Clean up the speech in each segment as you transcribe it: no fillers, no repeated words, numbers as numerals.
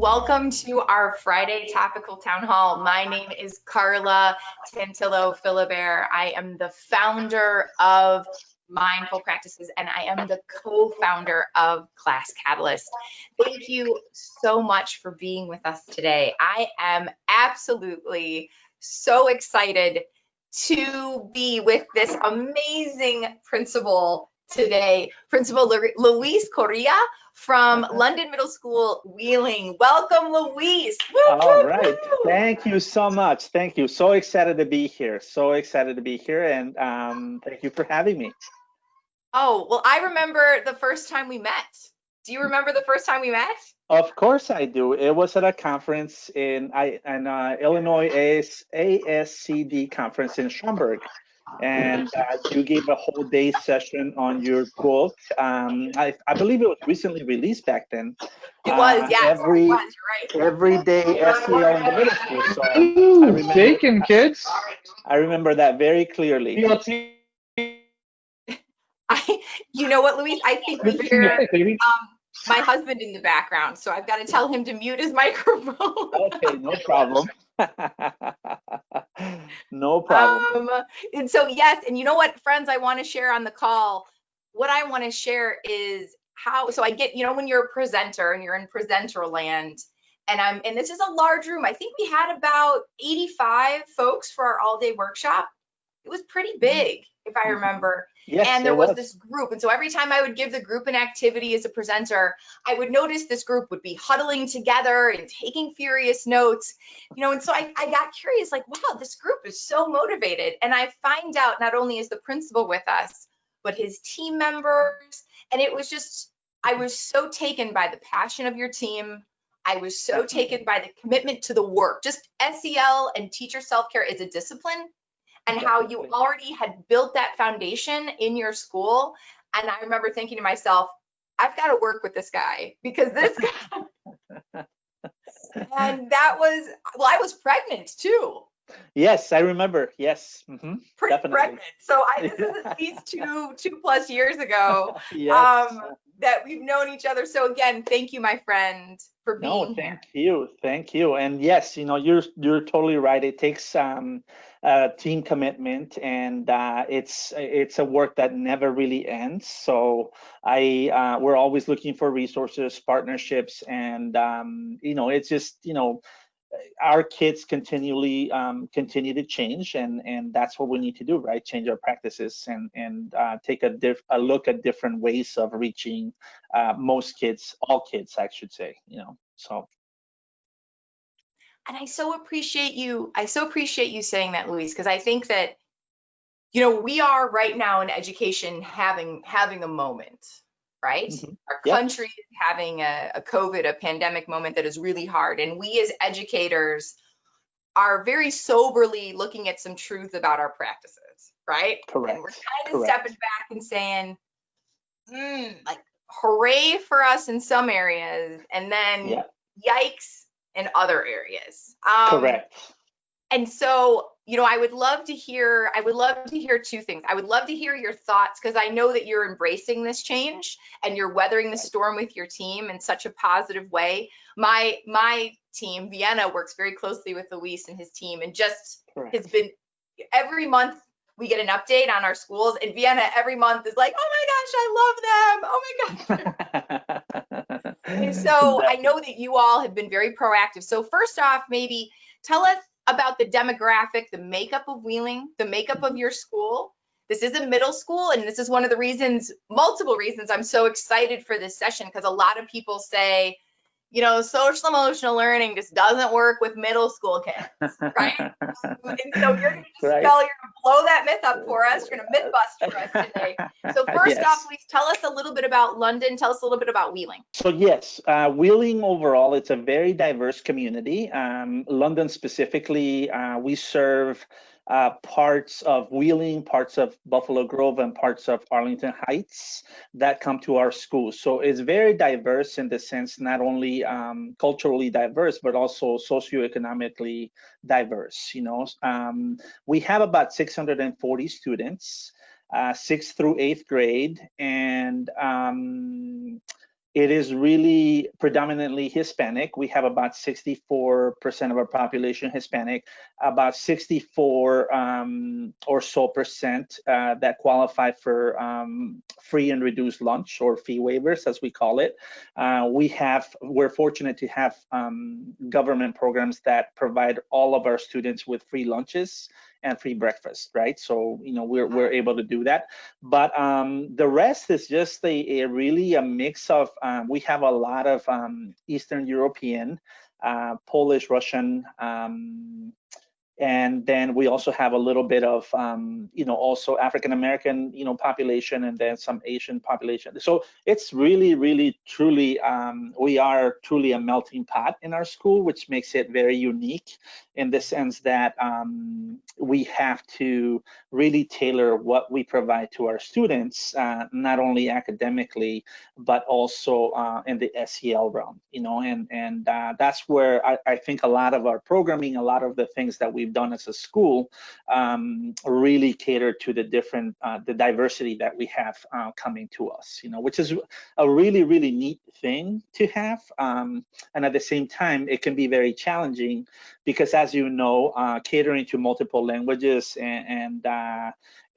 Welcome to our Friday Topical Town Hall. My name is Carla Tantillo Philibert. I am the founder of Mindful Practices and I am the co-founder of Class Catalyst. Thank you so much for being with us today. I am absolutely so excited to be with this amazing principal today, Principal Luis Correa from London Middle School, Wheeling. Welcome, Luis. All right. Thank you so much. Thank you. So excited to be here. So excited to be here. And thank you for having me. Oh, well, I remember the first time we met. Do you remember the first time we met? Of course I do. It was at a conference in Illinois ASCD conference in Schaumburg. And you gave a whole day session on your book. I believe it was recently released back then. It was, yes. Every, it was, you're right. Everyday SEL in the middle school. So Ooh, bacon, kids. I remember that very clearly. You know what, Luis? I think we hear my husband in the background, so I've got to tell him to mute his microphone. Okay, no problem. No problem. And so, yes, and you know what, friends, I want to share on the call, what I want to share is how, so I get, you know, when you're a presenter and you're in presenter land, and this is a large room. I think we had about 85 folks for our all-day workshop. It was pretty big, if I remember. Yes, and there was this group. And so every time I would give the group an activity as a presenter, I would notice this group would be huddling together and taking furious notes, you know, and so I got curious, like, wow, this group is so motivated. And I find out not only is the principal with us, but his team members. And it was just, I was so taken by the passion of your team. I was so taken by the commitment to the work. Just SEL and teacher self-care is a discipline. And how you already had built that foundation in your school. And I remember thinking to myself, I've got to work with this guy because this guy. And that was, well, I was pregnant too. Yes, I remember. Yes. Pretty definitely. Pregnant. So this is at least two plus years ago. Yes. That we've known each other. So again, thank you, my friend, for being here. Thank you. And yes, you know, you're totally right. It takes team commitment, and it's a work that never really ends. So we're always looking for resources, partnerships, and you know, it's just, you know, our kids continue to change, and that's what we need to do, right? Change our practices and take a look at different ways of reaching most kids, all kids, I should say, you know. So. And I so appreciate you saying that, Luis, because I think that, you know, we are right now in education having a moment, right? Our country is having a COVID, a pandemic moment that is really hard. And we as educators are very soberly looking at some truth about our practices, right? Correct. And we're kind of stepping back and saying, like, hooray for us in some areas, and then yikes in other areas. Correct. And so, you know, I would love to hear two things. I would love to hear your thoughts, because I know that you're embracing this change and you're weathering the storm with your team in such a positive way. My team, Vienna, works very closely with Luis and his team, and just has been, every month we get an update on our schools, and Vienna every month is like, oh my gosh, I love them. Oh my gosh. And so I know that you all have been very proactive. So first off, maybe tell us about the demographic, the makeup of Wheeling, the makeup of your school. This is a middle school, and this is one of the reasons, multiple reasons, I'm so excited for this session, because a lot of people say, you know, social emotional learning just doesn't work with middle school kids, right? And so you're going to you're going to blow that myth up for us. You're going to myth bust for us today. So first off, please tell us a little bit about London. Tell us a little bit about Wheeling. So yes, Wheeling overall, it's a very diverse community. London specifically, we serve parts of Wheeling, parts of Buffalo Grove, and parts of Arlington Heights that come to our schools. So it's very diverse in the sense, not only culturally diverse, but also socioeconomically diverse. You know, we have about 640 students, 6th through 8th grade, and It is really predominantly Hispanic. We have about 64% of our population Hispanic, about 64 or so percent that qualify for free and reduced lunch or fee waivers, as we call it. We're fortunate to have government programs that provide all of our students with free lunches and free breakfast, right? So, we're able to do that. But the rest is just a really a mix of, we have a lot of Eastern European, Polish, Russian, and then we also have a little bit of, also African American, population, and then some Asian population. So it's really, really, truly, we are truly a melting pot in our school, which makes it very unique in the sense that we have to really tailor what we provide to our students, not only academically, but also in the SEL realm, and that's where I think a lot of our programming, a lot of the things that we've done as a school really cater to the different, the diversity that we have coming to us, which is a really, really neat thing to have. And at the same time, it can be very challenging because, as you know, catering to multiple languages and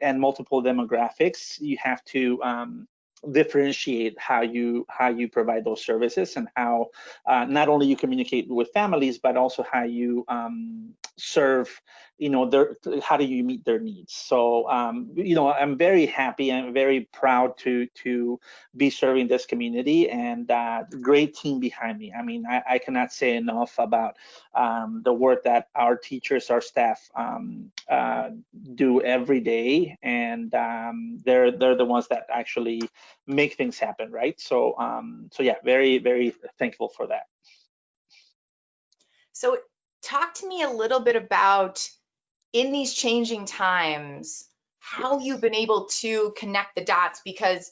multiple demographics, you have to differentiate how you provide those services, and how not only you communicate with families, but also how you serve, how do you meet their needs. So I'm very happy, I'm very proud to be serving this community, and great team behind me. I mean, I cannot say enough about the work that our teachers, our staff do every day, and they're the ones that actually make things happen, right? So yeah, very, very thankful for that. So talk to me a little bit about, in these changing times, how you've been able to connect the dots, because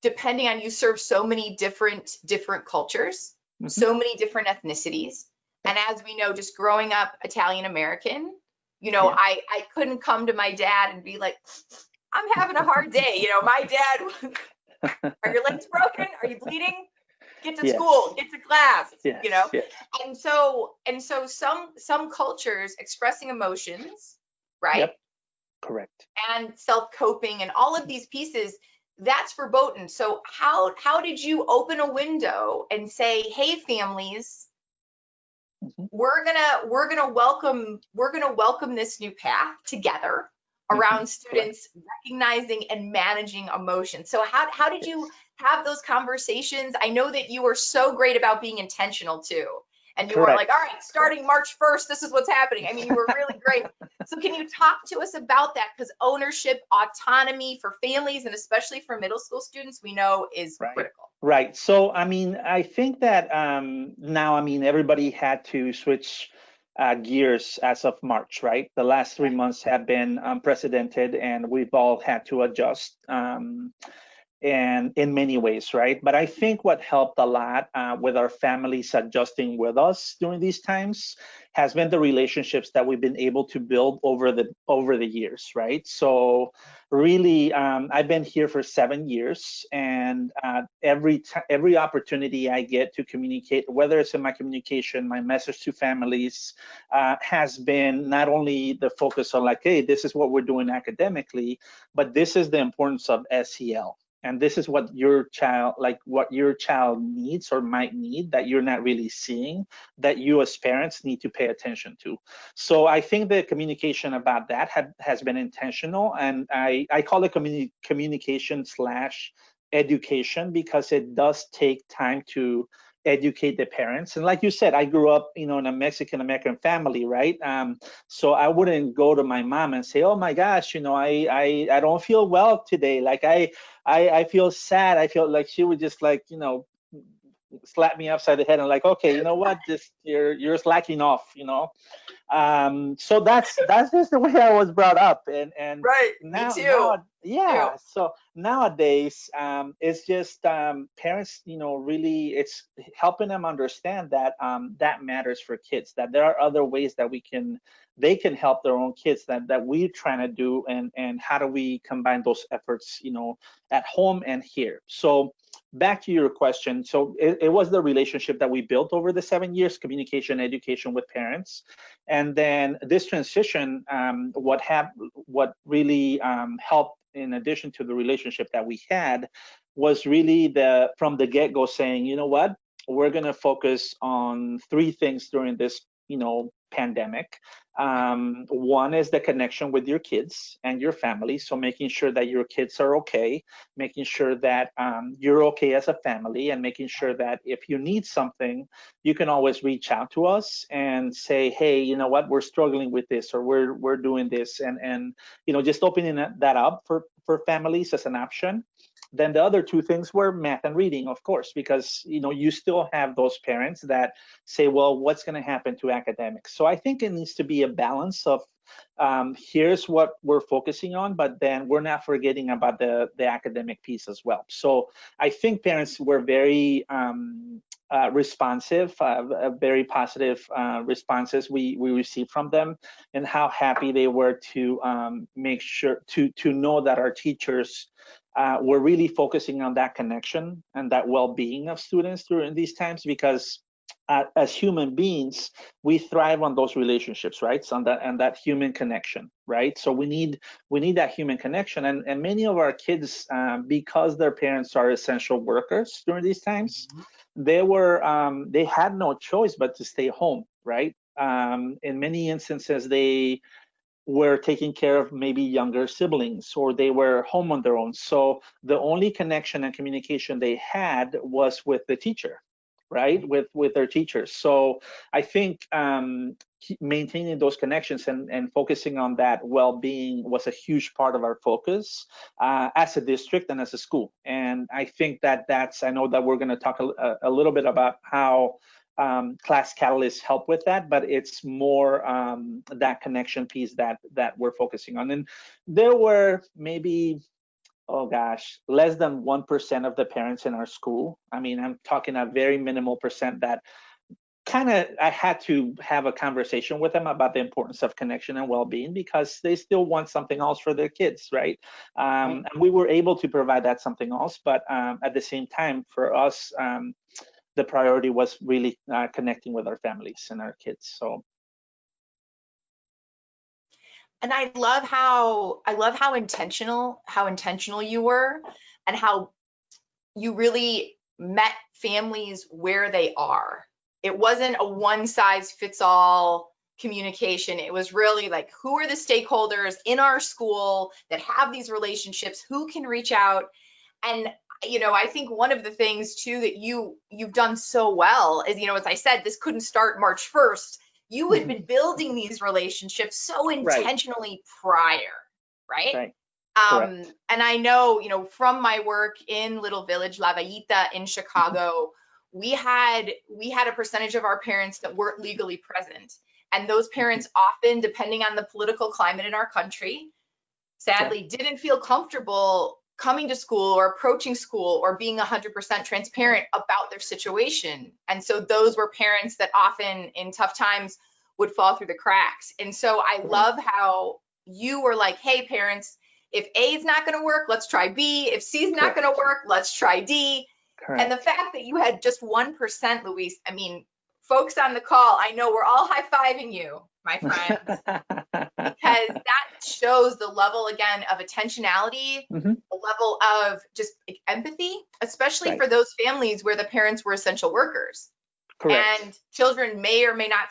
depending on, you serve so many different cultures, so many different ethnicities. And as we know, just growing up Italian American, I couldn't come to my dad and be like, I'm having a hard day. My dad, are your legs broken? Are you bleeding? Get to school, get to class, Yes. And so some cultures expressing emotions, right? Yep. Correct. And self-coping and all of these pieces, that's verboten. So how did you open a window and say, hey, families, we're gonna welcome this new path together around students recognizing and managing emotion. So how did you have those conversations? I know that you were so great about being intentional too. And you were like, all right, starting March 1st, this is what's happening. I mean, you were really great. So can you talk to us about that? Because ownership, autonomy for families, and especially for middle school students, we know is critical. Right. So, I mean, I think that now, I mean, everybody had to switch gears as of March, right? The last 3 months have been unprecedented, and we've all had to adjust. And in many ways, right? But I think what helped a lot with our families adjusting with us during these times has been the relationships that we've been able to build over the years, right? So really, I've been here for 7 years, and every opportunity I get to communicate, whether it's in my communication, my message to families, has been not only the focus on like, hey, this is what we're doing academically, but this is the importance of SEL. And this is what your child needs or might need that you're not really seeing, that you as parents need to pay attention to. So I think the communication about that has been intentional, and I call it communication / education, because it does take time to educate the parents. And like you said, I grew up, in a Mexican American family, right? So I wouldn't go to my mom and say, oh my gosh, I don't feel well today. Like I feel sad. I feel like she would just like, slap me upside the head and like, okay, you know what, just you're slacking off, so that's just the way I was brought up, and right, now, me too. Yeah. So nowadays, it's just parents, really, it's helping them understand that that matters for kids, that there are other ways that we can they can help their own kids that we're trying to do, and how do we combine those efforts, at home and here. So back to your question. So it was the relationship that we built over the 7 years, communication, education with parents. And then this transition, what really helped, in addition to the relationship that we had, was really from the get-go saying, you know what, we're going to focus on 3 things during this, pandemic. One is the connection with your kids and your family. So making sure that your kids are okay, making sure that you're okay as a family, and making sure that if you need something, you can always reach out to us and say, hey, you know what, we're struggling with this, or we're doing this, and just opening that up for families as an option. Then the other 2 things were math and reading, of course, because you still have those parents that say, well, what's going to happen to academics? So I think it needs to be a balance of here's what we're focusing on, but then we're not forgetting about the academic piece as well. So I think parents were very responsive, very positive responses we received from them, and how happy they were to make sure to know that our teachers we're really focusing on that connection and that well-being of students during these times, because as human beings, we thrive on those relationships, right? So on that human connection, right? So we need that human connection, and many of our kids, because their parents are essential workers during these times, they had no choice but to stay home, right? In many instances, they were taking care of maybe younger siblings, or they were home on their own. So the only connection and communication they had was with the teacher, right? With their teachers. So I think maintaining those connections and focusing on that well-being was a huge part of our focus as a district and as a school. And I think I know that we're going to talk a little bit about how Class Catalyst help with that, but it's more that connection piece that we're focusing on. And there were maybe, less than 1% of the parents in our school. I mean, I'm talking a very minimal percent that I had to have a conversation with them about the importance of connection and well-being, because they still want something else for their kids, right? And we were able to provide that something else, but at the same time, for us, the priority was really connecting with our families and our kids. So, and I love how intentional you were, and how you really met families where they are. It wasn't a one size fits all communication. It was really like, who are the stakeholders in our school that have these relationships? Who can reach out? And I think one of the things too that you've done so well is, as I said, this couldn't start March 1st. You had been building these relationships so intentionally prior, right? And I know, from my work in Little Village, La Vallita in Chicago, we had a percentage of our parents that weren't legally present. And those parents often, depending on the political climate in our country, sadly didn't feel comfortable coming to school or approaching school or being 100% transparent about their situation. And so those were parents that often in tough times would fall through the cracks. And so I love how you were like, hey, parents, if A is not going to work, let's try B. If C is not going to work, let's try D. Correct. And the fact that you had just 1%, Luis, I mean, folks on the call, I know we're all high-fiving you, my friends, because that shows the level, again, of intentionality, the level of just empathy, especially for those families where the parents were essential workers. Correct. And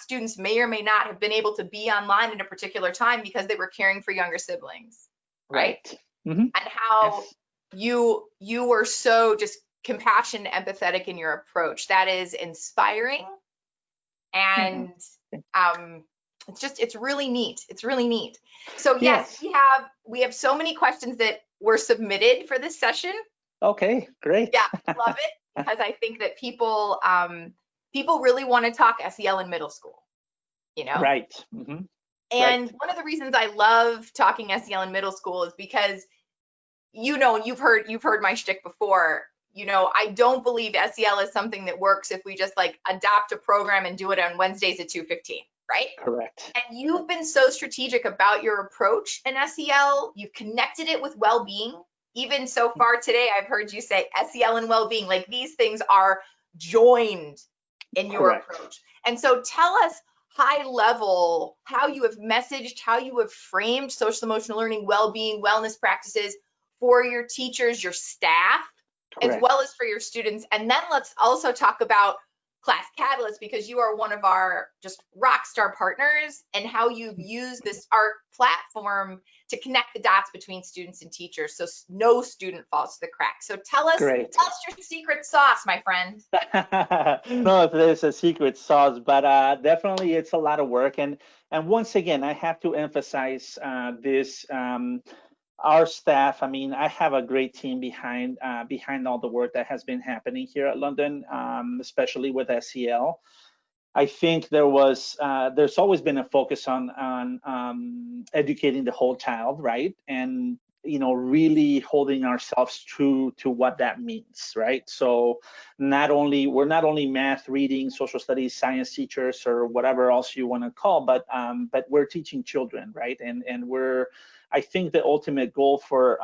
students may or may not have been able to be online at a particular time because they were caring for younger siblings, right? And how you were so just compassionate, empathetic in your approach. That is inspiring. And it's really neat. It's really neat. So yes, we have so many questions that were submitted for this session. Okay, great. Yeah, love it, because I think that people really want to talk SEL in middle school, Right. And one of the reasons I love talking SEL in middle school is because, you've heard my shtick before. I don't believe SEL is something that works if we just adopt a program and do it on Wednesdays at 2:15. right? Correct. And you've been so strategic about your approach in SEL. You've connected it with well-being. Even so far today, I've heard you say SEL and well-being, like these things are joined in your Correct. approach. And so tell us high level how you have messaged, how you have framed social emotional learning, well-being, wellness practices for your teachers, your staff, Correct. as well as for your students. And then let's also talk about Class Catalyst, because you are one of our just rock star partners, and how you've used this art platform to connect the dots between students and teachers so no student falls to the cracks. So tell us your secret sauce, my friend. No, if there's a secret sauce, but definitely it's a lot of work. And once again, I have to emphasize this. Our staff, I mean, I have a great team behind all the work that has been happening here at London, especially with SEL. I think there's always been a focus on educating the whole child, right? And really holding ourselves true to what that means, right? So we're not only math, reading, social studies, science teachers, or whatever else you want to call, but we're teaching children, right? And I think the ultimate goal for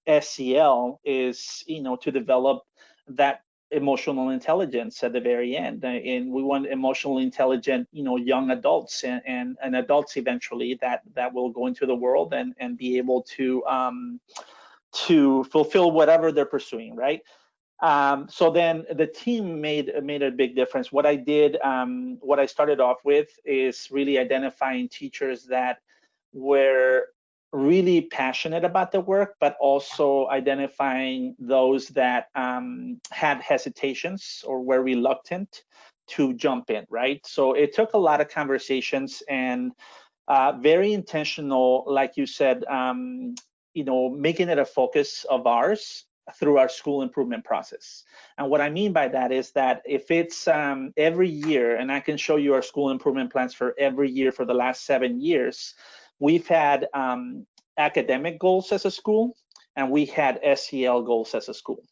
SEL is to develop that emotional intelligence at the very end, and we want emotionally intelligent young adults and adults eventually that will go into the world and be able to fulfill whatever they're pursuing, right? So then the team made a big difference. What I did, what I started off with is really identifying teachers that were really passionate about the work, but also identifying those that had hesitations or were reluctant to jump in, right? So it took a lot of conversations and very intentional, like you said, making it a focus of ours through our school improvement process. And what I mean by that is that if it's every year, and I can show you our school improvement plans for every year for the last 7 years, we've had academic goals as a school, and we had SEL goals as a school,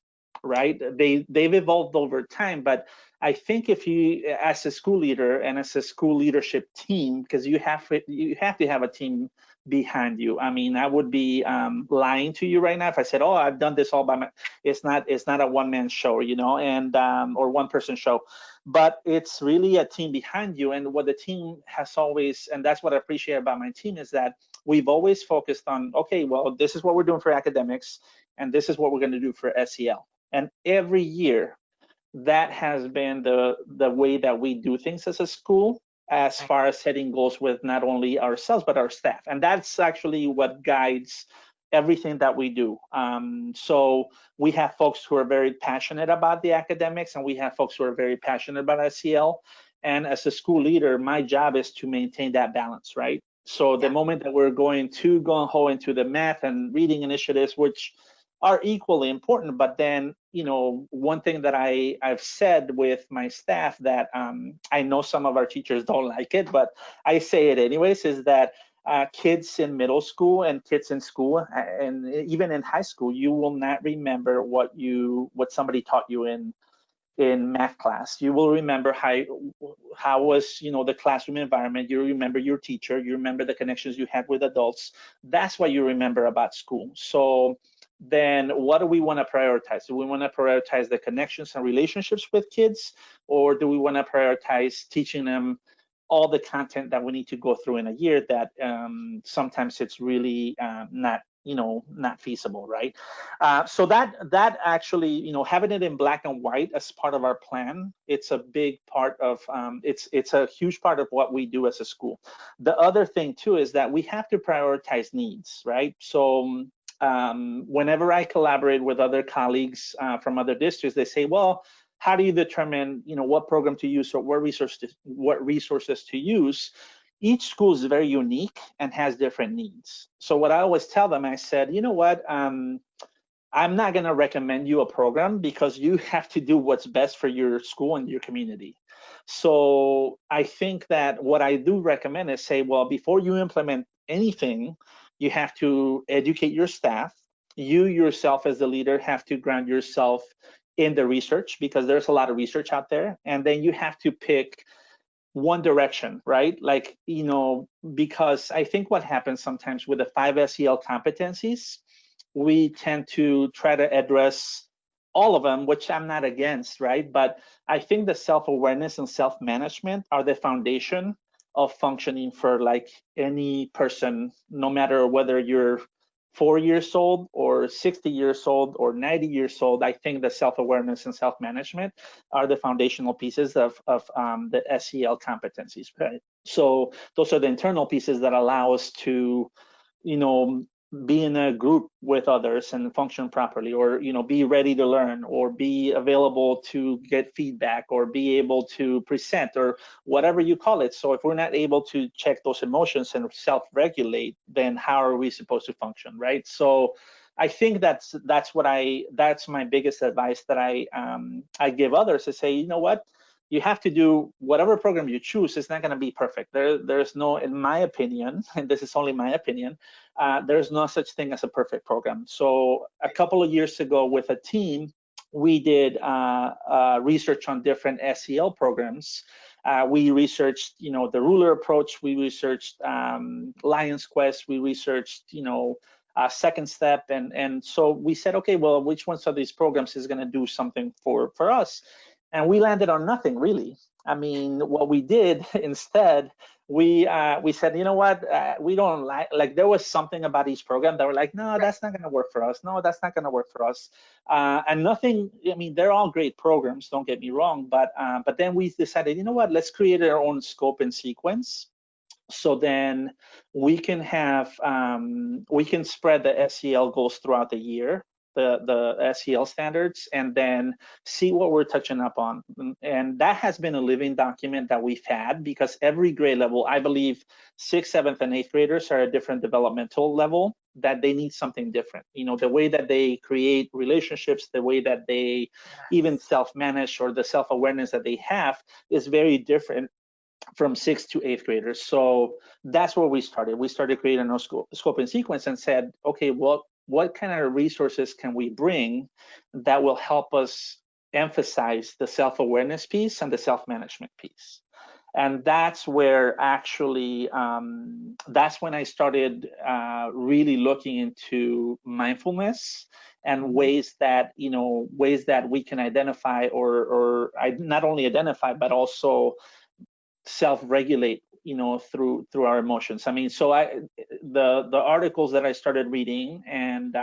right? They've evolved over time, but I think if you, as a school leader and as a school leadership team, because you have to have a team behind you. I mean, I would be lying to you right now if I said, "Oh, I've done this all by my." It's not a one-man show, and or one-person show, but it's really a team behind you. And what the team has always, and that's what I appreciate about my team, is that we've always focused on, okay, well, this is what we're doing for academics, and this is what we're going to do for SEL. And every year, that has been the way that we do things as a school, as far as setting goals with not only ourselves but our staff. And that's actually what guides everything that we do. So we have folks who are very passionate about the academics, and we have folks who are very passionate about SEL. And as a school leader, my job is to maintain that balance, right? So the moment that we're going too gung-ho into the math and reading initiatives, which are equally important, but then, one thing that I've said with my staff that I know some of our teachers don't like it, but I say it anyways, is that kids in middle school and kids in school and even in high school, you will not remember what somebody taught you in math class. You will remember how was the classroom environment. You remember your teacher. You remember the connections you had with adults. That's what you remember about school. So then what do we want to prioritize? Do we want to prioritize the connections and relationships with kids, or do we want to prioritize teaching them all the content that we need to go through in a year that sometimes it's really not feasible, right? So that actually, having it in black and white as part of our plan, it's a big part of, it's a huge part of what we do as a school. The other thing too is that we have to prioritize needs, right? So whenever I collaborate with other colleagues from other districts, they say, well, how do you determine, what program to use or what resources to use? Each school is very unique and has different needs. So what I always tell them, I said, you know what, I'm not going to recommend you a program because you have to do what's best for your school and your community. So I think that what I do recommend is say, well, before you implement anything, you have to educate your staff. You yourself as the leader have to ground yourself in the research, because there's a lot of research out there. And then you have to pick one direction, right? Like, because I think what happens sometimes with the 5 SEL competencies, we tend to try to address all of them, which I'm not against, right? But I think the self-awareness and self-management are the foundation of functioning for like any person, no matter whether you're 4 years old or 60 years old or 90 years old. I think the self-awareness and self-management are the foundational pieces of the SEL competencies, right? So those are the internal pieces that allow us to, be in a group with others and function properly, or be ready to learn, or be available to get feedback, or be able to present, or whatever you call it. So if we're not able to check those emotions and self-regulate, then how are we supposed to function, right? So I think that's my biggest advice that I give others, to say, what, you have to do whatever program you choose. It's not going to be perfect. There's no, in my opinion, and this is only my opinion, there's no such thing as a perfect program. So a couple of years ago with a team, we did research on different SEL programs. We researched, the ruler approach. We researched Lion's Quest. We researched, Second Step, and so we said, okay, well, which ones of these programs is going to do something for us? And we landed on nothing, really. I mean, what we did instead, we said, you know what, we don't like there was something about each program that we're like, no, that's not going to work for us. No, that's not going to work for us. And nothing, I mean, they're all great programs, don't get me wrong, but then we decided, you know what, let's create our own scope and sequence. So then we can have, we can spread the SEL goals throughout the year, the SEL standards, and then see what we're touching up on. And that has been a living document that we've had, because every grade level, I believe 6th, 7th, and 8th graders are a different developmental level, that they need something different. The way that they create relationships, the way that they even self-manage, or the self-awareness that they have, is very different from 6th to 8th graders. So that's where we started. We started creating a scope and sequence, and said, okay, well, what kind of resources can we bring that will help us emphasize the self-awareness piece and the self-management piece? And that's where actually, that's when I started really looking into mindfulness and ways that, we can identify, or not only identify, but also self-regulate, through our emotions. I mean, so the articles that I started reading, and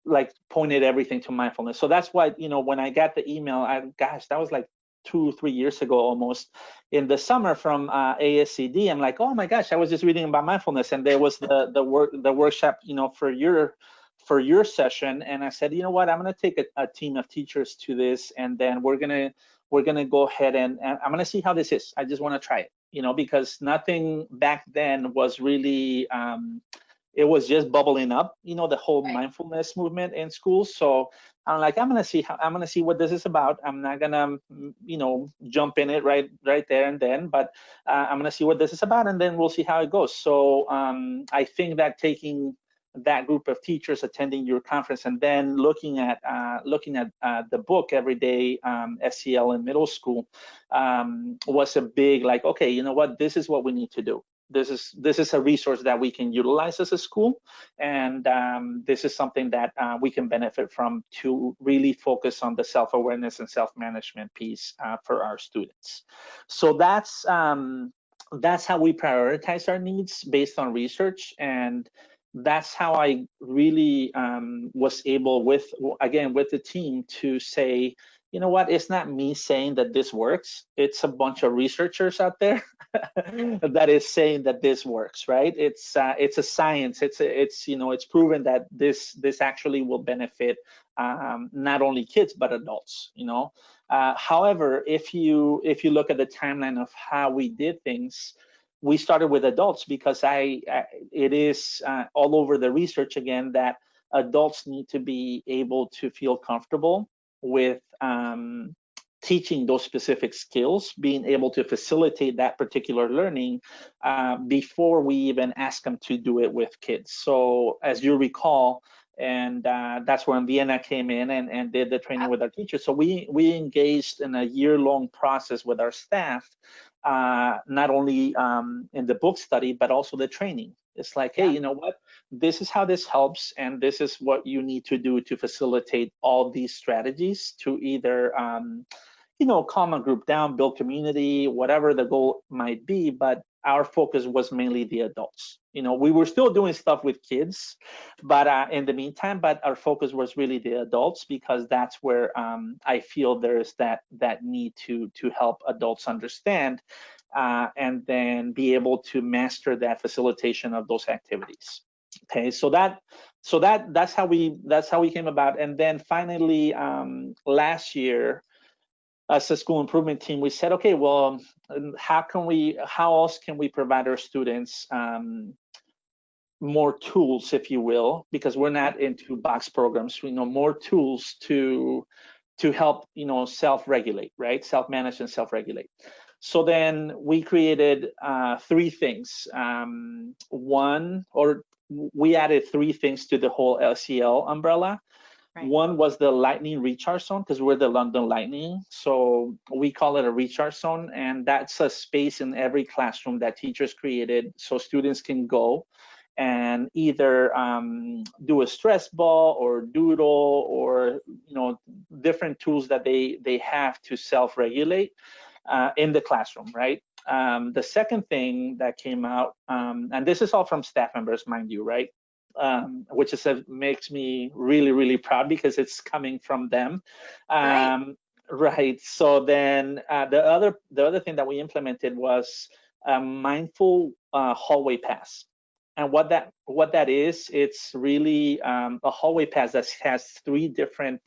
like pointed everything to mindfulness. So that's why, when I got the email, gosh, that was like 2-3 years ago almost, in the summer, from ASCD. I'm like, oh my gosh, I was just reading about mindfulness, and there was the workshop, for your session. And I said, you know what, I'm going to take a team of teachers to this, and then we're gonna go ahead and I'm gonna see how this is. I just want to try it, because nothing back then was really, it was just bubbling up, the whole mindfulness movement in schools. So I'm like, I'm gonna see what this is about. I'm not gonna, jump in it right there and then, but I'm gonna see what this is about, and then we'll see how it goes. So I think that taking that group of teachers, attending your conference, and then looking at the book Everyday SEL in middle school, was a big, like, okay, you know what, this is what we need to do. This is a resource that we can utilize as a school, and this is something that we can benefit from, to really focus on the self-awareness and self-management piece for our students. So that's how we prioritize our needs based on research, and that's how I really was able, with the team, to say, you know what, it's not me saying that this works. It's a bunch of researchers out there that is saying that this works, right? It's a science. It's proven that this actually will benefit not only kids but adults. However, if you look at the timeline of how we did things, we started with adults, because it is all over the research again, that adults need to be able to feel comfortable with teaching those specific skills, being able to facilitate that particular learning before we even ask them to do it with kids. So as you recall, And that's when Vienna came in and did the training with our teachers. So we engaged in a year-long process with our staff, not only in the book study, but also the training. It's like, hey, you know what? This is how this helps, and this is what you need to do to facilitate all these strategies to either calm a group down, build community, whatever the goal might be. But our focus was mainly the adults. We were still doing stuff with kids, but in the meantime, but our focus was really the adults, because that's where I feel there's that need to help adults understand and then be able to master that facilitation of those activities. Okay, so that's how we came about. And then finally, last year, as a school improvement team, we said, okay, well, how else can we provide our students more tools, if you will, because we're not into box programs, more tools to help, self-regulate, right? Self-manage and self-regulate. So then we created three things. We added three things to the whole SEL umbrella. Right. One was the lightning recharge zone, because we're the London Lightning. So we call it a recharge zone, and that's a space in every classroom that teachers created so students can go and either do a stress ball or doodle or different tools that they have to self-regulate in the classroom, right? The second thing that came out, and this is all from staff members, mind you, right? Which makes me really, really proud, because it's coming from them. Right. So then the other thing that we implemented was a mindful hallway pass. And what that is, it's really a hallway pass that has three different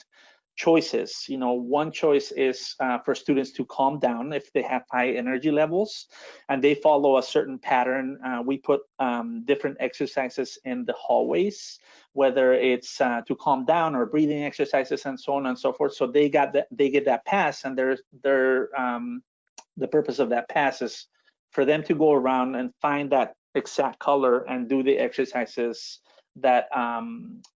choices. One choice is for students to calm down if they have high energy levels, and they follow a certain pattern. We put different exercises in the hallways, whether it's to calm down or breathing exercises and so on and so forth. So they get that pass, and the purpose of that pass is for them to go around and find that exact color and do the exercises that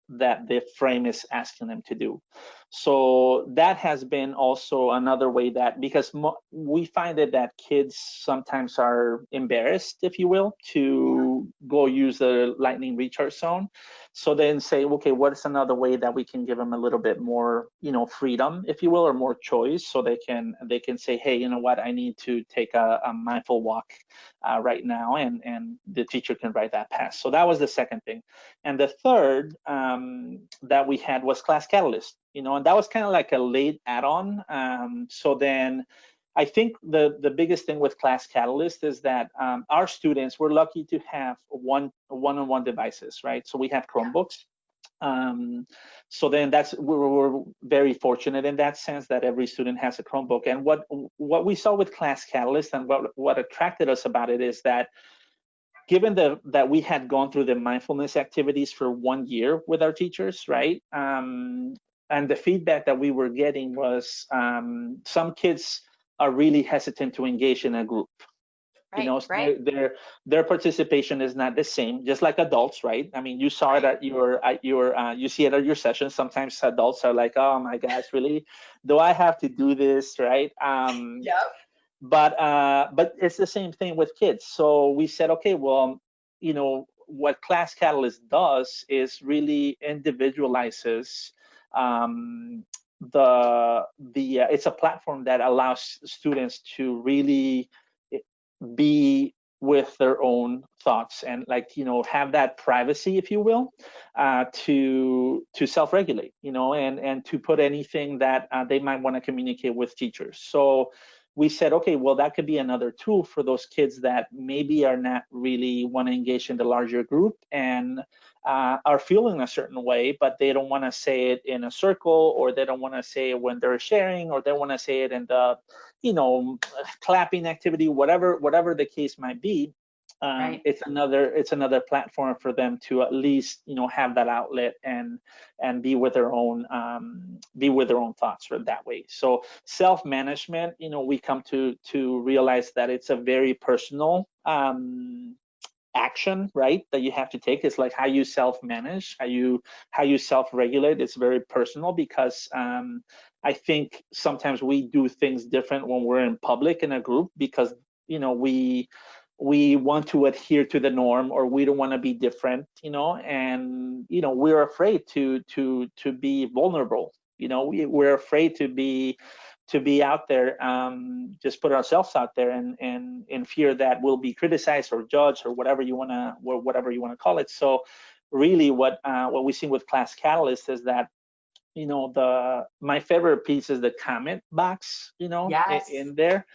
the frame is asking them to do. So that has been also another way that, because we find that kids sometimes are embarrassed, if you will, to go use the lightning recharge zone. So then say, okay, what is another way that we can give them a little bit more, freedom, if you will, or more choice, so they can say, hey, you know what, I need to take a mindful walk right now, and the teacher can write that pass. So that was the second thing. And the third that we had was Class Catalyst, and that was kind of like a late add-on. So then I think the biggest thing with Class Catalyst is that our students, we're lucky to have one-on-one devices, right? So we have Chromebooks. So then we're very fortunate in that sense that every student has a Chromebook. And what we saw with Class Catalyst, and what attracted us about it, is that given that we had gone through the mindfulness activities for 1 year with our teachers, right? And the feedback that we were getting was some kids are really hesitant to engage in a group. Right. Their participation is not the same, just like adults, right? I mean, you saw it at you see it at your sessions. Sometimes adults are like, oh my gosh, really? Do I have to do this, right? Yep. But it's the same thing with kids. So we said, okay, well, what Class Catalyst does is really individualizes it's a platform that allows students to really be with their own thoughts and have that privacy, if you will, to self-regulate, and to put anything that they might want to communicate with teachers. So we said, okay, well, that could be another tool for those kids that maybe are not really want to engage in the larger group and are feeling a certain way, but they don't want to say it in a circle, or they don't want to say it when they're sharing, or they want to say it in the, clapping activity, whatever the case might be. Right. It's another platform for them to at least have that outlet and be with their own thoughts for that way. So self-management, we come to realize that it's a very personal action, right, that you have to take. It's like how you self-manage, how you self-regulate. It's very personal because I think sometimes we do things different when we're in public in a group because we want to adhere to the norm, or we don't want to be different, and we're afraid to be vulnerable. We're afraid to be out there, just put ourselves out there, and in fear that we'll be criticized or judged or whatever you want to call it. So really what we see with Class Catalyst is that my favorite piece is the comment box, Yes. in there,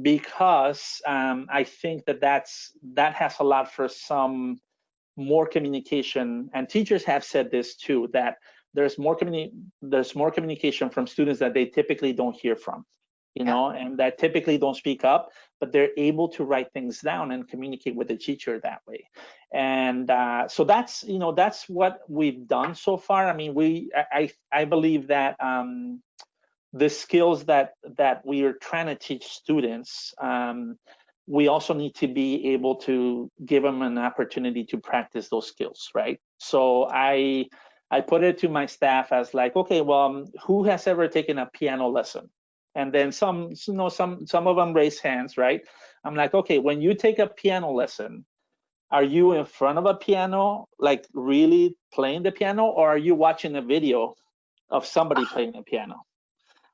because I think that has a lot for some more communication, and teachers have said this too, that there's more communication from students that they typically don't hear from, and that typically don't speak up, but they're able to write things down and communicate with the teacher that way. And so that's what we've done so far. I mean, I believe that the skills that we are trying to teach students, we also need to be able to give them an opportunity to practice those skills, right? So I put it to my staff as like, okay, well, who has ever taken a piano lesson? And then some of them raise hands, right? I'm like, okay, when you take a piano lesson, are you in front of a piano, like really playing the piano, or are you watching a video of somebody playing the piano?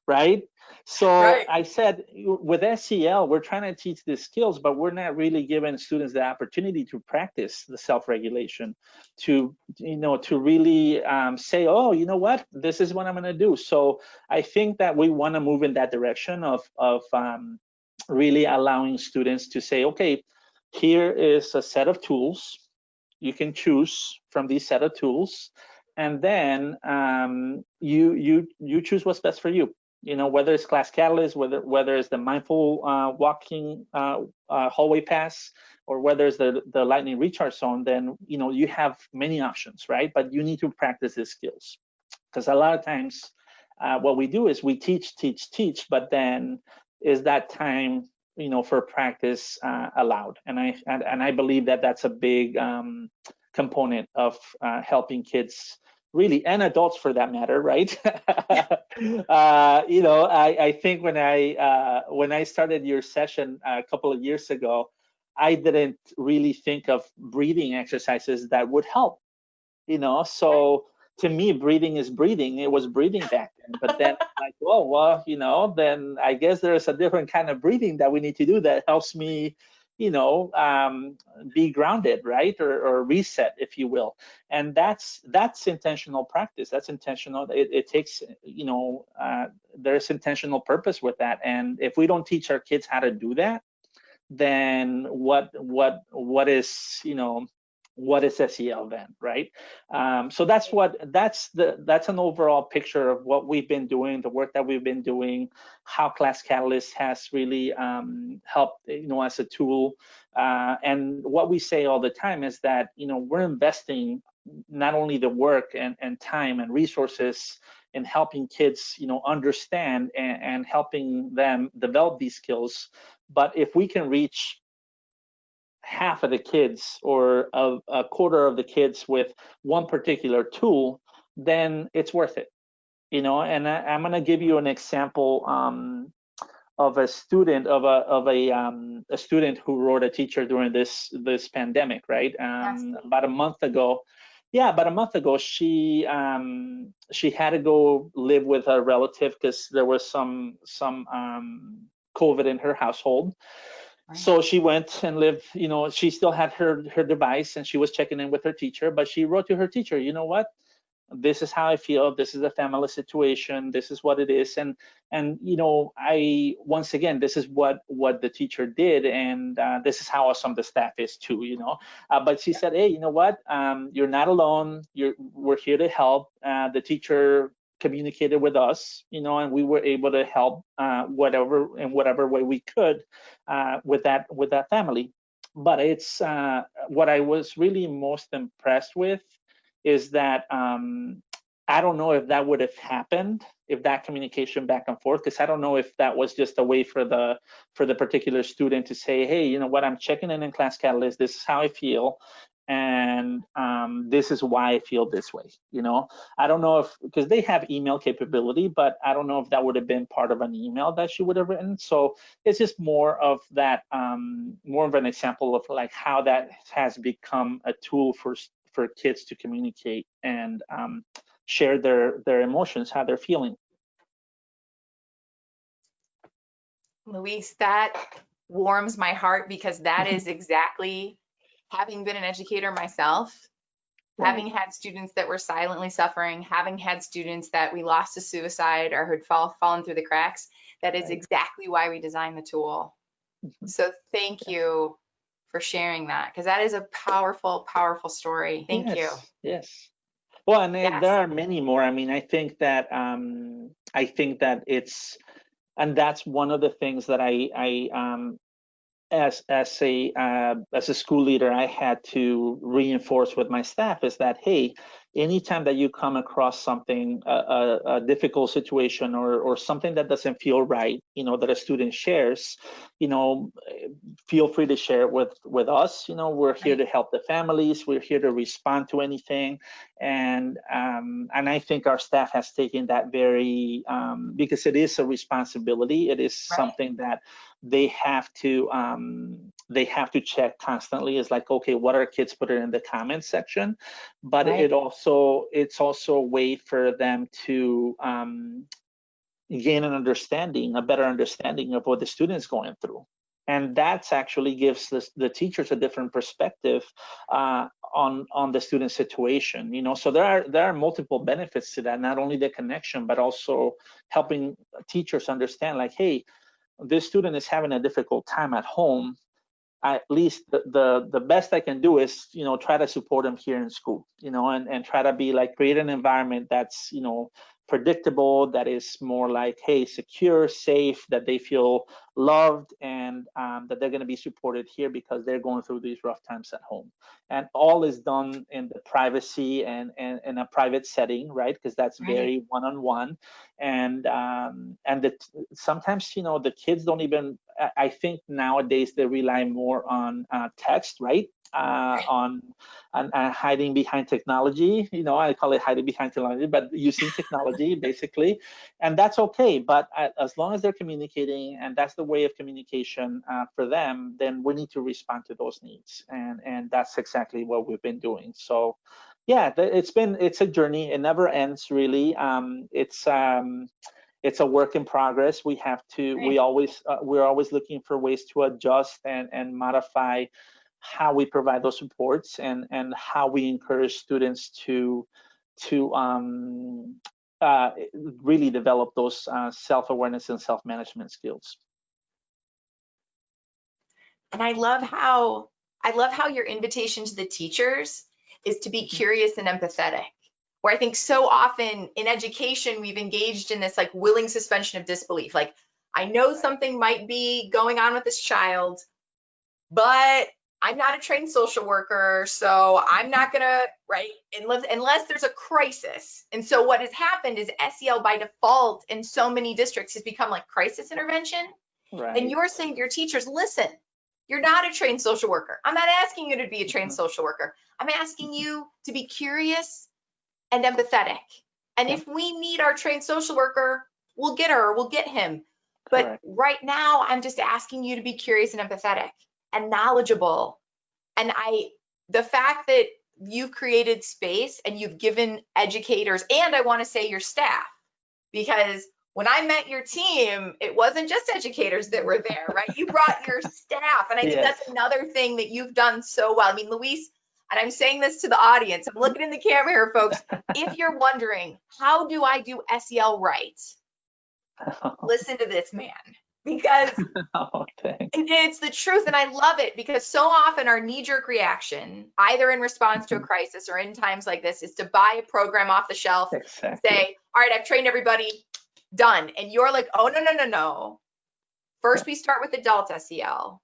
Right? So Right. I said, with SEL, we're trying to teach these skills, but we're not really giving students the opportunity to practice the self-regulation, to really say, oh, you know what, this is what I'm going to do. So I think that we want to move in that direction of really allowing students to say, okay, here is a set of tools. You can choose from these set of tools, and then you choose what's best for you. Whether it's Class Catalyst, whether it's the mindful walking hallway pass, or whether it's the lightning recharge zone, then you have many options, right? But you need to practice these skills, because a lot of times what we do is we teach, but then is that time for practice allowed? And I believe that that's a big component of helping kids, really, and adults for that matter, right? I think when I started your session a couple of years ago, I didn't really think of breathing exercises that would help. So to me, breathing is breathing. It was breathing back then, but then like, oh well, then I guess there's a different kind of breathing that we need to do that helps me, be grounded, right, or reset, if you will. And that's intentional practice. That's intentional. It takes, there's intentional purpose with that. And if we don't teach our kids how to do that, then what is what is SEL then, right? So that's an overall picture of what we've been doing, the work that we've been doing, how Class Catalyst has really helped, as a tool. And what we say all the time is that, we're investing not only the work and time and resources in helping kids, understand and helping them develop these skills. But if we can reach half of the kids or a quarter of the kids with one particular tool, then it's worth it. And I'm going to give you an example of a student a student who wrote a teacher during this pandemic, right? About a month ago. Yeah, about a month ago, she had to go live with a relative because there was some COVID in her household. Right. So she went and lived, she still had her device, and she was checking in with her teacher, but she wrote to her teacher, you know what, this is how I feel, this is the family situation, this is what it is. And I, once again, this is what the teacher did, and this is how some of the staff is too, but she said, hey, you know what, you're not alone, we're here to help. The teacher communicated with us, and we were able to help whatever way we could with that family. But it's what I was really most impressed with is that I don't know if that would have happened, if that communication back and forth, because I don't know if that was just a way for the particular student to say, hey, you know what, I'm checking in Class Catalyst, this is how I feel, and this is why I feel this way. You know, I don't know if, because they have email capability, but I don't know if that would have been part of an email that she would have written. So it's just more of that, more of an example of like how that has become a tool for kids to communicate and share their emotions, how they're feeling. Luis, that warms my heart, because that is exactly, having been an educator myself, Right. having had students that were silently suffering, having had students that we lost to suicide or had fallen through the cracks, that is exactly why we designed the tool. So thank you for sharing that, because that is a powerful, powerful story. Thank you. Yes. Well, and Yes. there are many more. I mean, I think that it's, and that's one of the things that as a school leader, I had to reinforce with my staff is that, hey, anytime that you come across something, a difficult situation or something that doesn't feel right, you know, that a student shares, you know, feel free to share it with us. You know, we're here to help the families. We're here to respond to anything, and I think our staff has taken that very because it is a responsibility. It is something that they have to check constantly. Is like, okay, what are kids putting in the comments section? But it's also a way for them to gain an understanding, a better understanding of what the student's going through. And that's actually gives the teachers a different perspective on the student situation. You know, so there are multiple benefits to that. Not only the connection, but also helping teachers understand, like, hey, this student is having a difficult time at home. At least the best I can do is, you know, try to support them here in school, you know, and try to be like, create an environment that's, you know, predictable, that is more like, hey, secure, safe, that they feel loved, and that they're going to be supported here because they're going through these rough times at home. And all is done in the privacy and in a private setting, right? Because that's very one-on-one. And sometimes, you know, the kids don't even, I think nowadays they rely more on text, right? On hiding behind technology. You know, I call it hiding behind technology, but using technology basically, and that's okay. But as long as they're communicating, and that's the way of communication for them, then we need to respond to those needs, and that's exactly what we've been doing. So, yeah, it's a journey. It never ends, really. It's a work in progress. We have to. We're always looking for ways to adjust and modify how we provide those supports and how we encourage students to really develop those self-awareness and self-management skills. And I love how your invitation to the teachers is to be curious and empathetic. Where I think so often in education, we've engaged in this like willing suspension of disbelief. Like, I know something might be going on with this child, but I'm not a trained social worker, so I'm not gonna, right? Unless there's a crisis. And so what has happened is SEL by default in so many districts has become like crisis intervention. Right. And you're saying to your teachers, listen, you're not a trained social worker. I'm not asking you to be a trained social worker. I'm asking you to be curious and empathetic. And if we need our trained social worker, we'll get her or we'll get him. But right now, I'm just asking you to be curious and empathetic and knowledgeable. And the fact that you've created space and you've given educators, and I want to say your staff, because when I met your team, it wasn't just educators that were there, right? You brought your staff. And I think that's another thing that you've done so well. I mean, Luis, and I'm saying this to the audience, I'm looking in the camera here, folks. If you're wondering, how do I do SEL right? Listen to this man, because it's the truth. And I love it, because so often our knee-jerk reaction, either in response to a crisis or in times like this, is to buy a program off the shelf, say, all right, I've trained everybody, done. And you're like, oh, no. First, we start with adult SEL.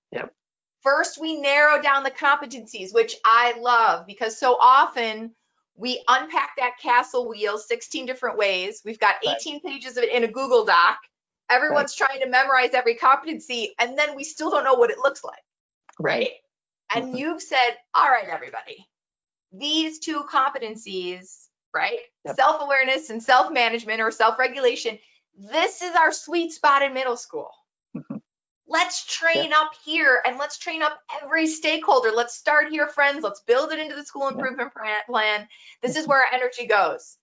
First, we narrow down the competencies, which I love, because so often We unpack that castle wheel 16 different ways. We've got 18 pages of it in a Google Doc. Everyone's trying to memorize every competency, and then we still don't know what it looks like, right? And you've said, all right, everybody, these two competencies, right? Self-awareness and self-management or self-regulation, this is our sweet spot in middle school. Let's train up here, and let's train up every stakeholder. Let's start here, friends. Let's build it into the school improvement plan. This is where our energy goes.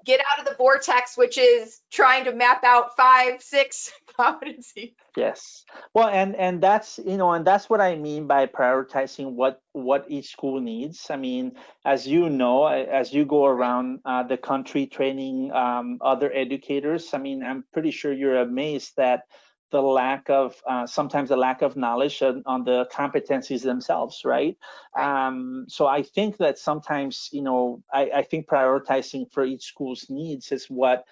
Get out of the vortex, which is trying to map out 5, 6 competencies. Yes. Well, and that's, and that's what I mean by prioritizing what each school needs. I mean, as you know, as you go around the country training other educators, I mean, I'm pretty sure you're amazed that sometimes the lack of knowledge on the competencies themselves, right? So I think that sometimes, I think prioritizing for each school's needs is what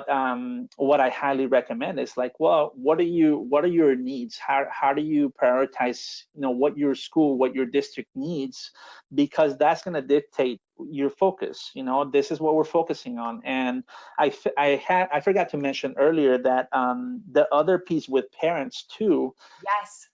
I highly recommend. Is like, well, what are your needs? How do you prioritize, what your school, what your district needs? Because that's going to dictate your focus. This is what we're focusing on. And I forgot to mention earlier that the other piece with parents too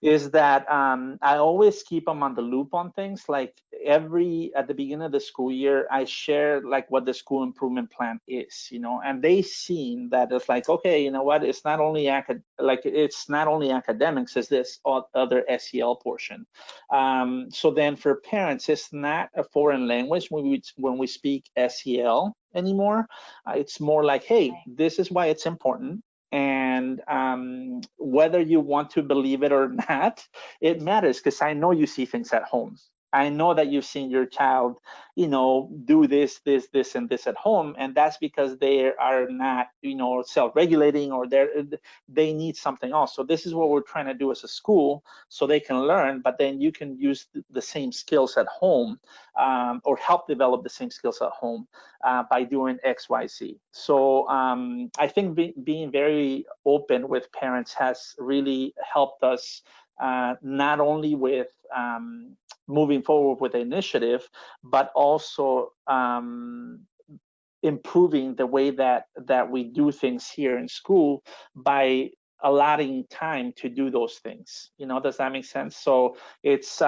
is that I always keep them on the loop on things. Like at the beginning of the school year, I share like what the school improvement plan is, and they seen that it's like, okay, you know what, it's not only academics, it's this other SEL portion. So then for parents, it's not a foreign language when we speak SEL anymore. It's more like, hey, this is why it's important. And whether you want to believe it or not, it matters, because I know you see things at home. I know that you've seen your child, do this, and this at home, and that's because they are not, self-regulating, or they need something else. So this is what we're trying to do as a school, so they can learn, but then you can use the same skills at home, or help develop the same skills at home by doing X, Y, Z. So I think being very open with parents has really helped us, not only with moving forward with the initiative, but also improving the way that we do things here in school by allotting time to do those things. Does that make sense? So it's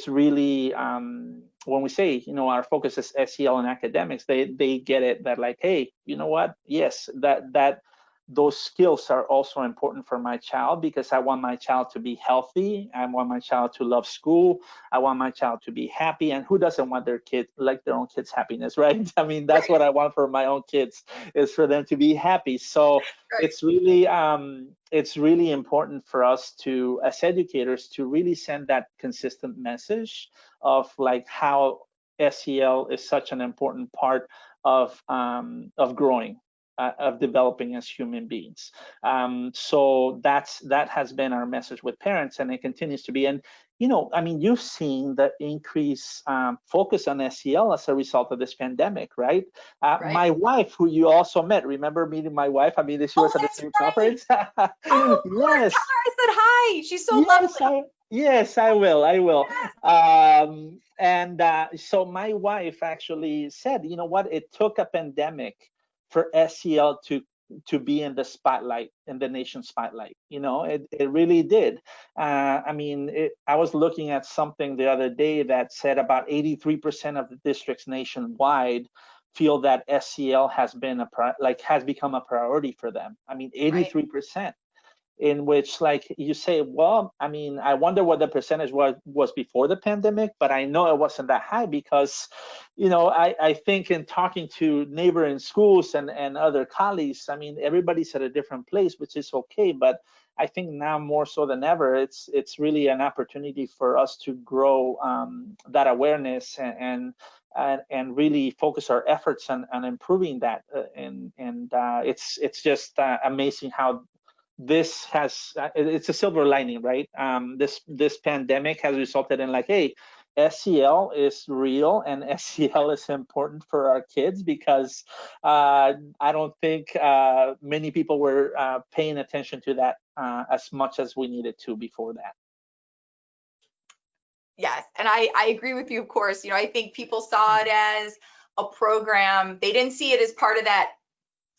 really, when we say, our focus is SEL and academics, they get it, that like, hey, you know what? Yes, that those skills are also important for my child, because I want my child to be healthy. I want my child to love school. I want my child to be happy. And who doesn't want their own kids' happiness, right? I mean, that's what I want for my own kids, is for them to be happy. So it's really important for us to, as educators, to really send that consistent message of like how SEL is such an important part of growing, of developing as human beings. So that has been our message with parents, and it continues to be. And I mean, you've seen the increased focus on SEL as a result of this pandemic, right? My wife, who you also met, remember meeting my wife? I mean, she was at the same conference. Oh, yes. I said hi. She's so lovely. Yes, I will. And so my wife actually said, you know what, it took a pandemic for SEL to be in the spotlight, in the nation spotlight. It really did. I mean, I was looking at something the other day that said about 83% of the districts nationwide feel that SEL has become a priority for them. I mean, 83%. In which, like you say, well, I mean, I wonder what the percentage was before the pandemic, but I know it wasn't that high, because, I think in talking to neighboring schools and other colleagues, I mean, everybody's at a different place, which is okay, but I think now more so than ever, it's really an opportunity for us to grow that awareness and really focus our efforts on improving that. It's just amazing how this it's a silver lining, right? This pandemic has resulted in like, hey, SEL is real and SEL is important for our kids, because I don't think many people were paying attention to that as much as we needed to before that. Yes, and I agree with you, of course. I think people saw it as, a program, they didn't see it as part of that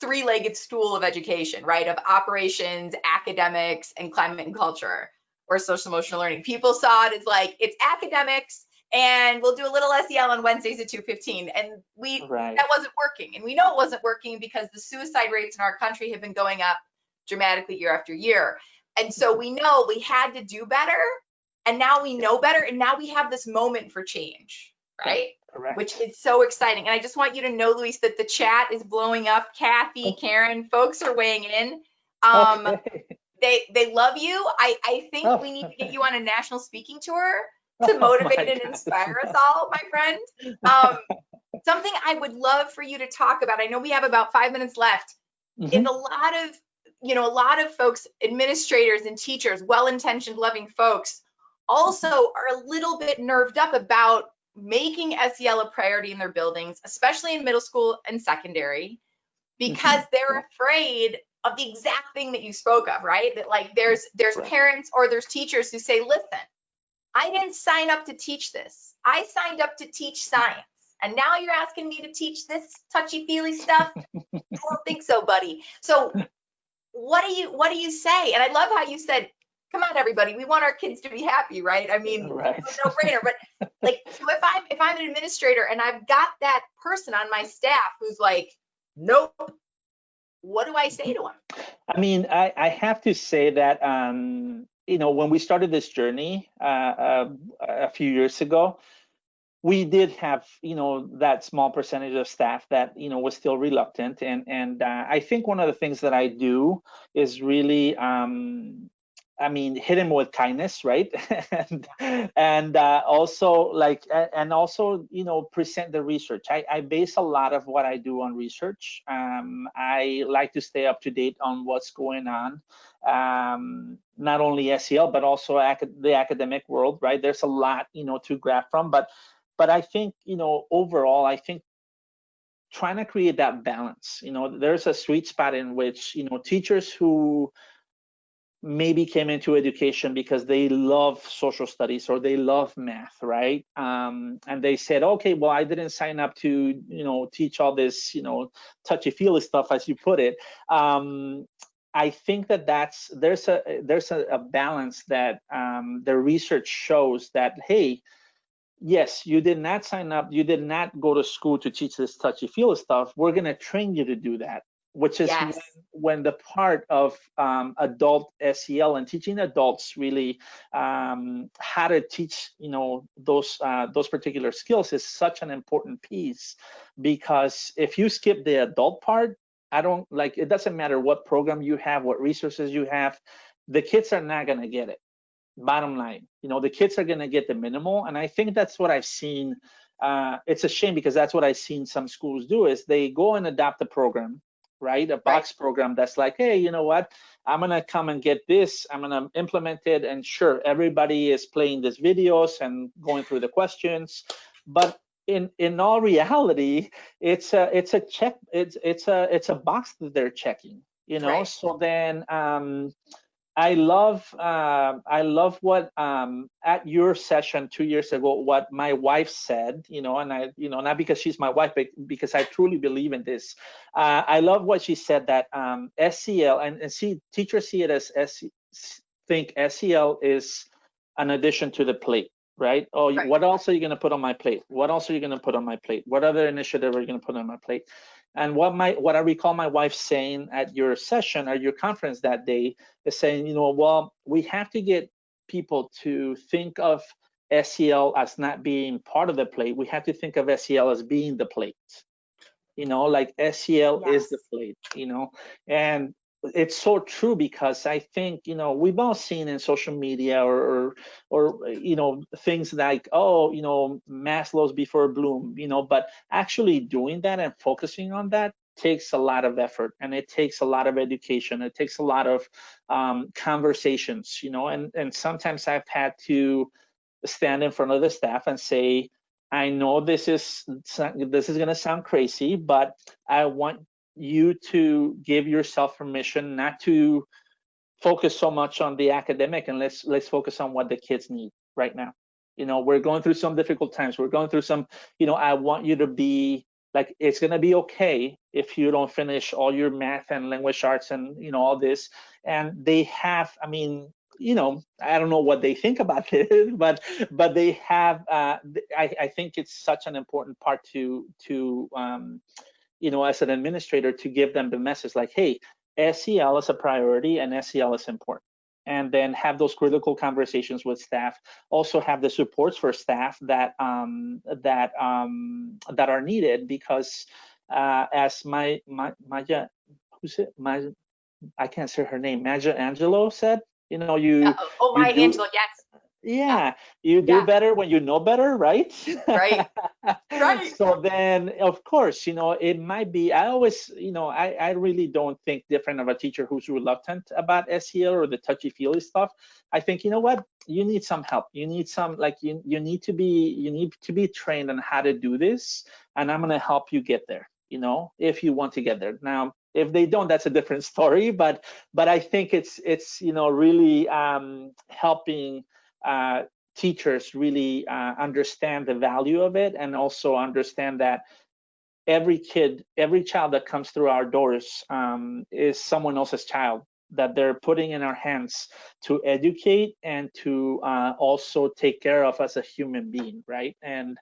three-legged stool of education, right? Of operations, academics, and climate and culture, or social emotional learning. People saw it as like, it's academics, and we'll do a little SEL on Wednesdays at 2:15. And that wasn't working. And we know it wasn't working because the suicide rates in our country have been going up dramatically year after year. And so we know we had to do better, and now we know better, and now we have this moment for change, right? Correct. Which is so exciting. And I just want you to know, Luis, that the chat is blowing up. Kathy, Karen, folks are weighing in. They love you. I think we need to get you on a national speaking tour to motivate and inspire us all, my friend. Something I would love for you to talk about, I know we have about 5 minutes left, is a lot of folks, administrators and teachers, well-intentioned, loving folks, also are a little bit nerved up about making SEL a priority in their buildings, especially in middle school and secondary, because they're afraid of the exact thing that you spoke of, right? That like there's parents or there's teachers who say, listen, I didn't sign up to teach this. I signed up to teach science. And now you're asking me to teach this touchy-feely stuff? I don't think so, buddy. So what do you say? And I love how you said, come on, everybody, we want our kids to be happy, right? I mean, it's a no-brainer. But like, so if I'm an administrator and I've got that person on my staff who's like, nope, what do I say to them? I mean, I have to say that when we started this journey a few years ago, we did have, that small percentage of staff that, was still reluctant. And I think one of the things that I do is really, hit him with kindness, right? and also present the research. I base a lot of what I do on research. I like to stay up to date on what's going on, not only SEL, but also the academic world, right? There's a lot, to grab from, but I think, overall, I think trying to create that balance, there's a sweet spot in which, teachers who maybe came into education because they love social studies or they love math, right? And they said, okay, well, I didn't sign up to, teach all this, touchy-feely stuff, as you put it. I think there's a balance that the research shows that, hey, yes, you did not sign up, you did not go to school to teach this touchy-feely stuff. We're going to train you to do that, which is when the part of adult SEL and teaching adults really how to teach, those particular skills is such an important piece. Because if you skip the adult part, it doesn't matter what program you have, what resources you have, the kids are not going to get it. Bottom line, the kids are going to get the minimal. And I think that's what I've seen. It's a shame because that's what I've seen some schools do is they go and adopt a program, right? A box program that's like, hey, you know what? I'm going to come and get this. I'm going to implement it. And sure, everybody is playing these videos and going through the questions. But in all reality, it's a check. It's a box that they're checking, So then I love what at your session 2 years ago, what my wife said, and I, not because she's my wife, but because I truly believe in this. I love what she said that SEL and teachers see it as think SEL is an addition to the plate, right? Oh, what else are you going to put on my plate? What else are you going to put on my plate? What other initiative are you going to put on my plate? And what I recall my wife saying at your session or your conference that day is saying, well, we have to get people to think of SEL as not being part of the plate. We have to think of SEL as being the plate. Like SEL is the plate, and it's so true because I think, we've all seen in social media or things like, Maslow's before Bloom, but actually doing that and focusing on that takes a lot of effort, and it takes a lot of education. It takes a lot of conversations, and sometimes I've had to stand in front of the staff and say, I know this is going to sound crazy, but I want you to give yourself permission not to focus so much on the academic, and let's focus on what the kids need right now. We're going through some difficult times. We're going through some, I want you to be like it's going to be okay if you don't finish all your math and language arts and all this. And they have, I mean, I don't know what they think about it, but they have. I think it's such an important part to as an administrator, to give them the message like, hey, SEL is a priority and SEL is important. And then have those critical conversations with staff. Also have the supports for staff that are needed, because as Maja, who's it? I can't say her name. Maja Angelo said, you Maya do. Angelo, yes. Yeah, you do better when you know better, right? Right. Right. So then, of course, it might be, I always, I really don't think different of a teacher who's reluctant about SEL or the touchy-feely stuff. I think, what? You need some help. You need some, like, you need to be trained on how to do this, and I'm going to help you get there, if you want to get there. Now, if they don't, that's a different story, but I think it's really helping teachers really understand the value of it, and also understand that every child that comes through our doors is someone else's child that they're putting in our hands to educate and to also take care of as a human being, right? And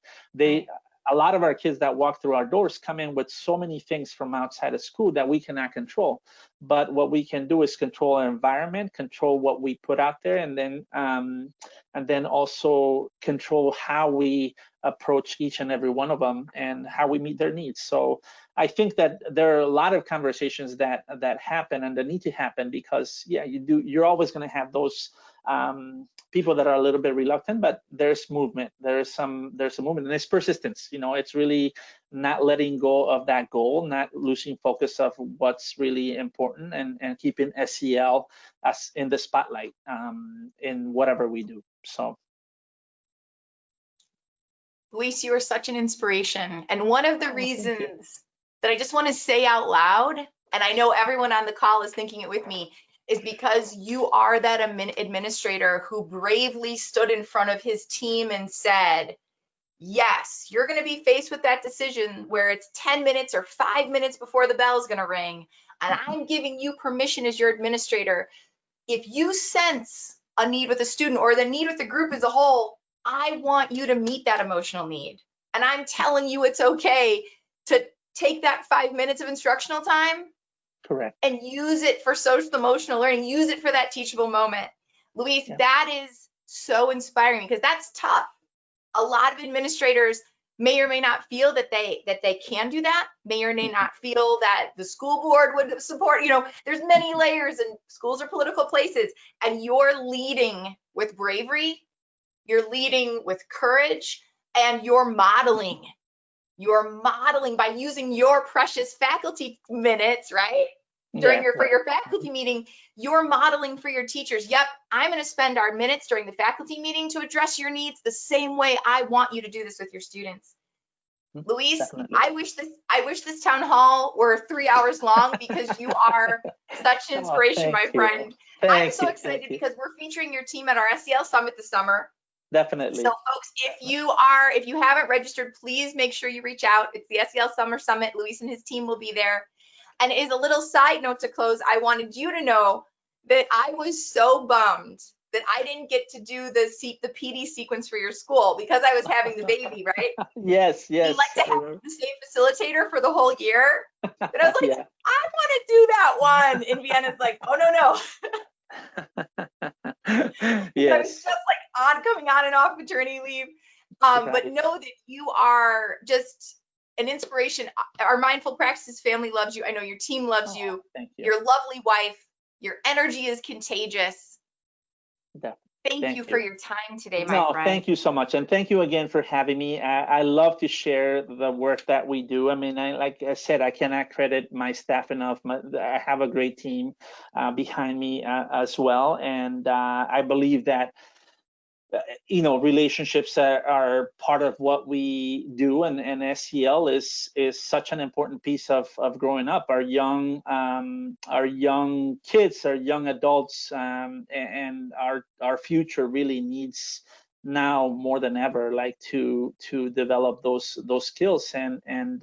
a lot of our kids that walk through our doors come in with so many things from outside of school that we cannot control. But what we can do is control our environment, control what we put out there, and then also control how we approach each and every one of them and how we meet their needs. So I think that there are a lot of conversations that happen and that need to happen, because you're always going to have those people that are a little bit reluctant, but there's movement. There's a movement, and it's persistence. It's really not letting go of that goal, not losing focus of what's really important, and keeping SEL as in the spotlight in whatever we do. So, Luis, you are such an inspiration. And one of the reasons that I just want to say out loud, and I know everyone on the call is thinking it with me, is because you are that administrator who bravely stood in front of his team and said, yes, you're going to be faced with that decision where it's 10 minutes or 5 minutes before the bell is going to ring. And I'm giving you permission as your administrator. If you sense a need with a student or the need with the group as a whole, I want you to meet that emotional need. And I'm telling you it's okay to take that 5 minutes of instructional time. Correct. And use it for social emotional learning, use it for that teachable moment. Luis, that is so inspiring, because that's tough. A lot of administrators may or may not feel that they can do that, may or may not feel that the school board would support, there's many layers, and schools are political places, and you're leading with bravery, you're leading with courage, and you're modeling by using your precious faculty minutes, right? For your faculty meeting, you're modeling for your teachers. Yep, I'm going to spend our minutes during the faculty meeting to address your needs the same way I want you to do this with your students. Luis, definitely. I wish this town hall were 3 hours long, because you are such an inspiration, my friend. I'm so excited because we're featuring your team at our SEL Summit this summer. Definitely. So folks, if you haven't registered, please make sure you reach out. It's the SEL Summer Summit. Luis and his team will be there. And as a little side note to close, I wanted you to know that I was so bummed that I didn't get to do the PD sequence for your school, because I was having the baby, right? Yes. You like to have the same facilitator for the whole year. And I was like, I want to do that one. And Vienna's like, oh, no. Yes. I was just like coming on and off maternity leave. But know that you are just an inspiration. Our Mindful Practices family loves you. I know your team loves you. Thank you. Your lovely wife. Your energy is contagious. Thank you for your time today, my friend. Thank you so much. And thank you again for having me. I love to share the work that we do. I mean, like I said, I cannot credit my staff enough. I have a great team behind me as well. And I believe that relationships are part of what we do, and SEL is such an important piece of growing up. Our young kids, our young adults, and our future really needs now more than ever, like to develop those skills. And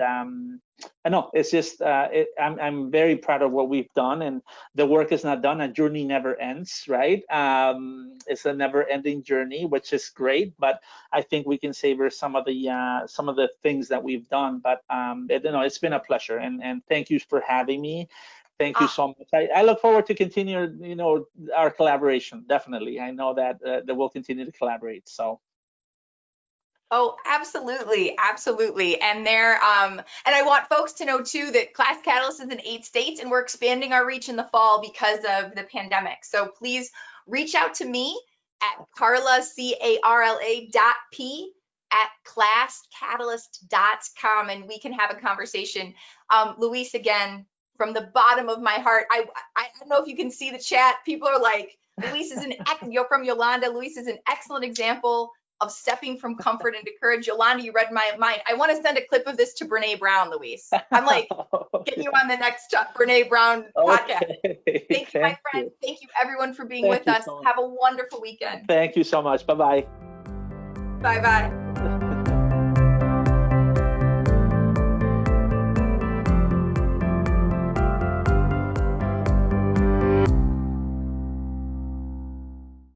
I know it's just I'm very proud of what we've done, and the work is not done. A journey never ends, right? It's a never-ending journey, which is great. But I think we can savor some of the things that we've done. But it's been a pleasure, and thank you for having me. Thank you so much. I look forward to continue, our collaboration. Definitely, I know that we'll continue to collaborate. So. Oh, absolutely, absolutely. And and I want folks to know too that Class Catalyst is in 8 states, and we're expanding our reach in the fall because of the pandemic. So please reach out to me at Carla, CARLA.P @classcatalyst.com, and we can have a conversation. Luis, again, from the bottom of my heart, I don't know if you can see the chat. People are like, Luis is from Yolanda. Luis is an excellent example of stepping from comfort into courage. Yolanda, you read my mind. I want to send a clip of this to Brene Brown, Luis. I'm like, get you on the next Brene Brown podcast. Thank you, my friend. Thank you, everyone, for being with us. Have a wonderful weekend. Thank you so much. Bye-bye. Bye-bye.